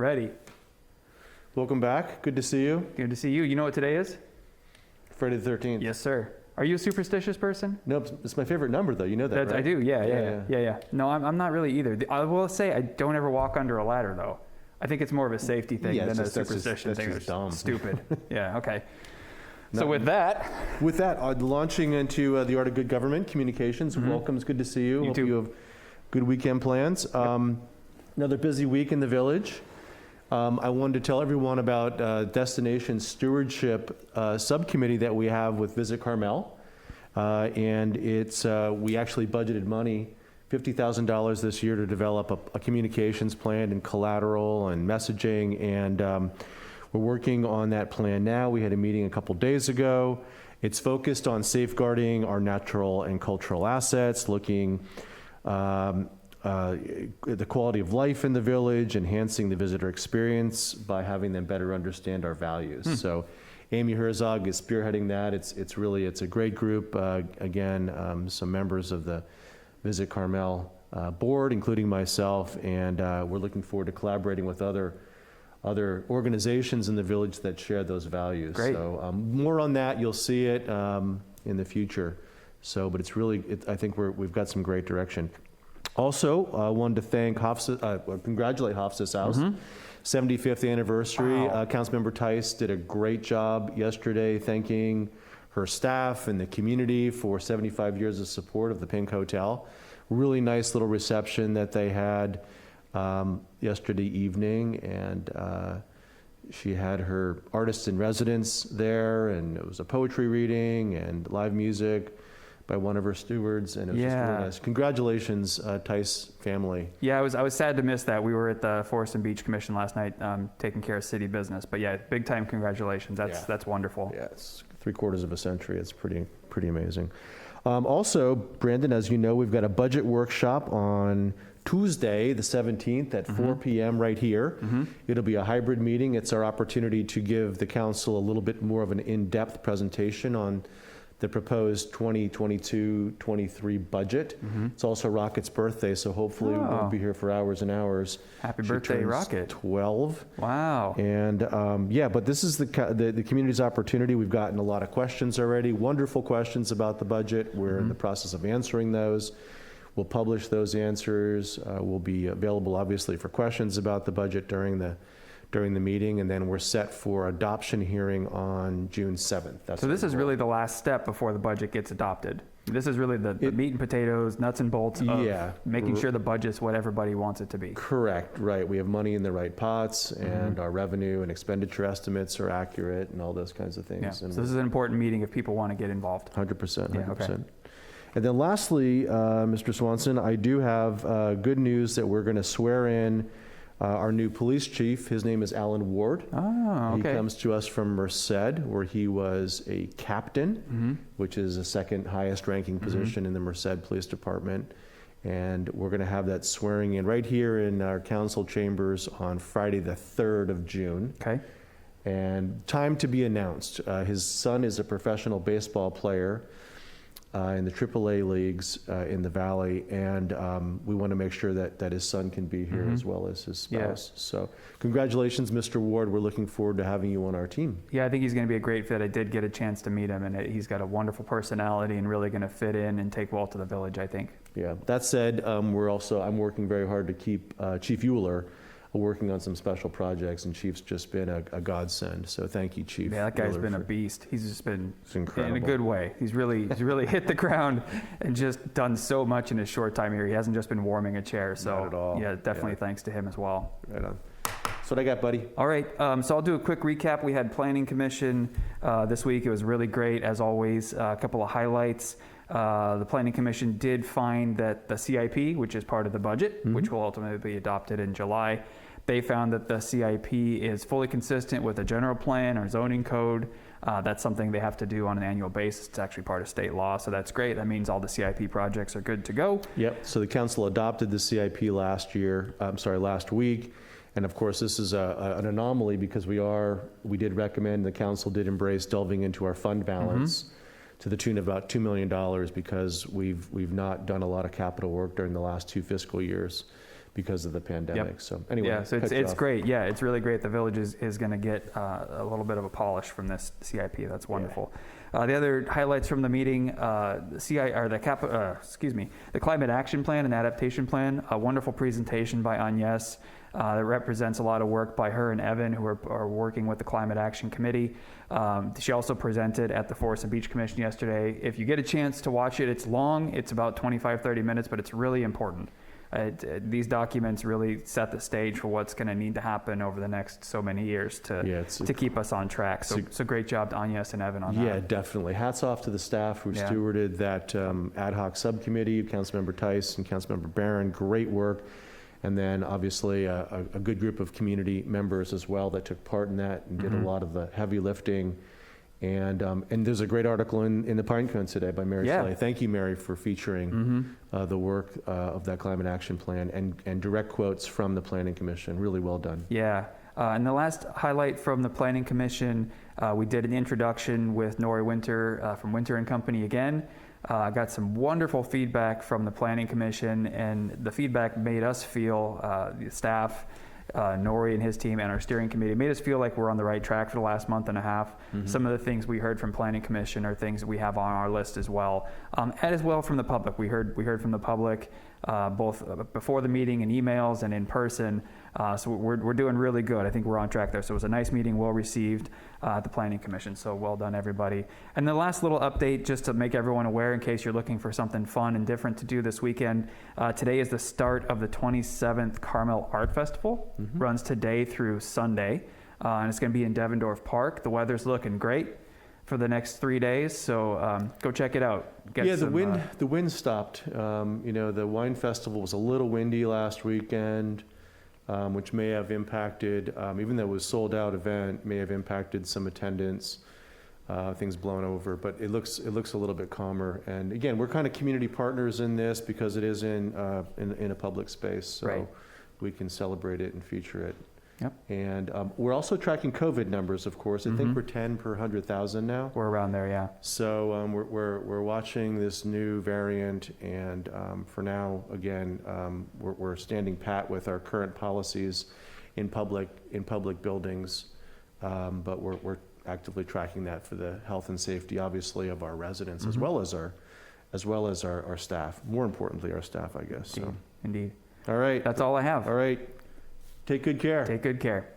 Ready. Welcome back. Good to see you. Good to see you. You know what today is? Friday the 13th. Yes, sir. Are you a superstitious person? No, it's my favorite number, though. You know that, right? I do. Yeah. No, I'm not really either. I will say I don't ever walk under a ladder, though. I think it's more of a safety thing than a superstition thing. That's just dumb. Stupid. Yeah, okay. No. So with that, launching into the art of good government communications. Welcome. It's good to see you. You Hope too. you have good weekend plans. Another busy week in the village. I wanted to tell everyone about Destination Stewardship Subcommittee that we have with Visit Carmel. And it's we actually budgeted money, $50,000 this year, to develop a communications plan and collateral and messaging. And we're working on that plan now. We had a meeting a couple days ago. It's focused on safeguarding our natural and cultural assets, looking the quality of life in the village, enhancing the visitor experience by having them better understand our values. So Amy Herzog is spearheading that. It's a great group. Again, some members of the Visit Carmel board, including myself, and we're looking forward to collaborating with other organizations in the village that share those values. Great. So more on that, you'll see it in the future. So, but it's really, I think we've got some great direction. Also, I wanted to thank congratulate Hofstas House. 75th anniversary. Wow. Councilmember Tice did a great job yesterday thanking her staff and the community for 75 years of support of the Pink Hotel. Really nice little reception that they had yesterday evening, and she had her artists in residence there, and it was a poetry reading and live music by one of her stewards, and it was just really nice. Congratulations, Tice family. Yeah, I was sad to miss that. We were at the Forest and Beach Commission last night taking care of city business, but yeah, big time congratulations. That's wonderful. Yeah, it's 3/4 of a century. It's pretty amazing. Also, Brandon, as you know, we've got a budget workshop on Tuesday, the 17th at 4 p.m. right here. It'll be a hybrid meeting. It's our opportunity to give the council a little bit more of an in-depth presentation on the proposed 2022-23 budget. It's also Rocket's birthday, so hopefully we'll be here for hours and hours. Happy She birthday, turns Rocket. 12. Wow. And but this is the community's opportunity. We've gotten a lot of questions already, wonderful questions about the budget. We're in the process of answering those. We'll publish those answers. We'll be available, obviously, for questions about the budget during the meeting, and then we're set for adoption hearing on June 7th. So this is really the last step before the budget gets adopted. This is really the meat and potatoes, nuts and bolts of making sure the budget's what everybody wants it to be. Correct, right. We have money in the right pots, and our revenue and expenditure estimates are accurate and all those kinds of things. Yeah. So this is an important meeting if people want to get involved. 100%. Yeah, okay. And then lastly, Mr. Swanson, I do have good news that we're going to swear in our new police chief. His name is Alan Ward. Oh, okay. He comes to us from Merced, where he was a captain, which is the second highest ranking position in the Merced Police Department. And we're going to have that swearing in right here in our council chambers on Friday the 3rd of June. Okay. And time to be announced. His son is a professional baseball player in the AAA leagues in the Valley, and we want to make sure that his son can be here as well as his spouse. So congratulations, Mr. Ward. We're looking forward to having you on our team. Yeah, I think he's going to be a great fit. I did get a chance to meet him, and he's got a wonderful personality and really going to fit in and take well to the village, I think. Yeah, that said, I'm working very hard to keep Chief Euler working on some special projects, and Chief's just been a godsend. So thank you, Chief. Yeah, that guy's been a beast. He's just been incredible. In a good way. He's really hit the ground and just done so much in his short time here. He hasn't just been warming a chair. So not at all. Yeah, definitely thanks to him as well. Right on. That's what I got, buddy. All right, so I'll do a quick recap. We had Planning Commission this week. It was really great, as always. A couple of highlights. The Planning Commission did find that the CIP, which is part of the budget, which will ultimately be adopted in July, they found that the CIP is fully consistent with the general plan or zoning code. That's something they have to do on an annual basis. It's actually part of state law, so that's great. That means all the CIP projects are good to go. Yep, so the council adopted the CIP last week. And of course, this is an anomaly because we did recommend, the council did embrace delving into our fund balance to the tune of about $2 million because we've not done a lot of capital work during the last 2 fiscal years. because of the pandemic. So anyway. Yeah, so cut you it's off. great. Yeah, it's really great. The village is going to get a little bit of a polish from this CIP. That's wonderful. The other highlights from the meeting, the Climate Action Plan and Adaptation Plan, a wonderful presentation by Agnes that represents a lot of work by her and Evan, who are working with the Climate Action Committee. She also presented at the Forest and Beach Commission yesterday. If you get a chance to watch it, it's long. It's about 25, 30 minutes, but it's really important. These documents really set the stage for what's going to need to happen over the next so many years to keep us on track. So great job to Agnes and Evan on that. Yeah, definitely. Hats off to the staff who stewarded that ad hoc subcommittee, Councilmember Tice and Councilmember Barron, great work. And then obviously a good group of community members as well that took part in that and did a lot of the heavy lifting. And there's a great article in the Pine Cone today by Mary Slay. Thank you, Mary, for featuring the work of that Climate Action Plan and direct quotes from the Planning Commission. Really well done. Yeah. And the last highlight from the Planning Commission, we did an introduction with Nori Winter from Winter and Company again. I got some wonderful feedback from the Planning Commission, and the feedback made us feel, the staff, Nori and his team and our steering committee, made us feel like we're on the right track for the last month and a half. Some of the things we heard from Planning Commission are things that we have on our list as well, and as well from the public. We heard from the public both before the meeting in emails and in person. So we're doing really good. I think we're on track there. So it was a nice meeting, well received at the Planning Commission. So well done, everybody. And the last little update, just to make everyone aware in case you're looking for something fun and different to do this weekend. Today is the start of the 27th Carmel Art Festival. Runs today through Sunday. And it's going to be in Devendorf Park. The weather's looking great for the next 3 days, so go check it out. The wind stopped. The wine festival was a little windy last weekend, which may have impacted, even though it was a sold out event, may have impacted some attendance, things blown over, but it looks a little bit calmer. And again, we're kind of community partners in this because it is in a public space, so we can celebrate it and feature it. Yep. And we're also tracking COVID numbers, of course. I think we're 10 per 100,000 now. We're around there, yeah. So we're watching this new variant, and for now, again, we're standing pat with our current policies in public buildings, but we're actively tracking that for the health and safety, obviously, of our residents as well as our staff. More importantly, our staff, I guess. Indeed. All right. That's all I have. All right. Take good care. Take good care.